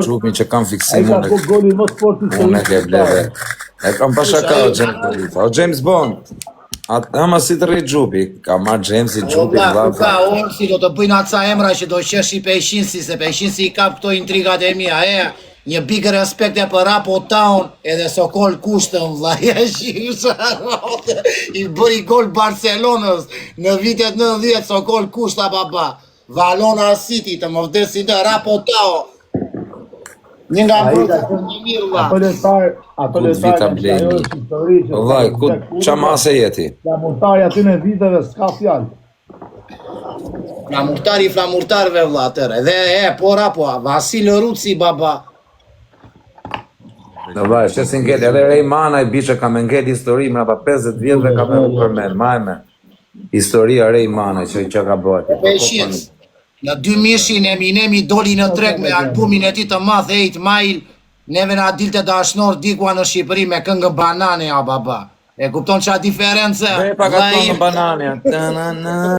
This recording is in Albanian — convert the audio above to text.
Gjupin që kam fiksim unë e ke bleve. E kam pashaka o James Bond. O James Bond. Ama si të rejt Gjupi. Ka marrë James i Gjupi. Ka orë si do të bëjnë aca emra që do qeshi Pejshinsi, se Pejshinsi i kap këto intrigat e mija. Një big respekt e për Rapo Town edhe Sokol kushtën, vla. I bëri gol Barcelonës në vitet 90, Sokol kushta baba. Valona City të më vdesin të Rapo Town. Një nga bërë një mirë, vla. Ato vita blejni. Vllai, qa mase jeti? Flamurtari aty në viteve s'ka fjallë. Flamurtarve, vla, tërë. Dhe, po Rapo, Vasil Ruci, baba. Në vaj, shesin ngell, edhe Rejmana i bishe ka me ngell histori, më nata 50 vjetëve ka me përmen, majme. Historia Rejmana që ka bëti. Pejshins, në 2000 Eminemi doli në treg me albumin e ti të madh 8 Mile, neve na dilte dashnor dikua në Shqipëri me këngë banane, a baba. E kupton qa diferencë? Dhe pa ka këngë banane,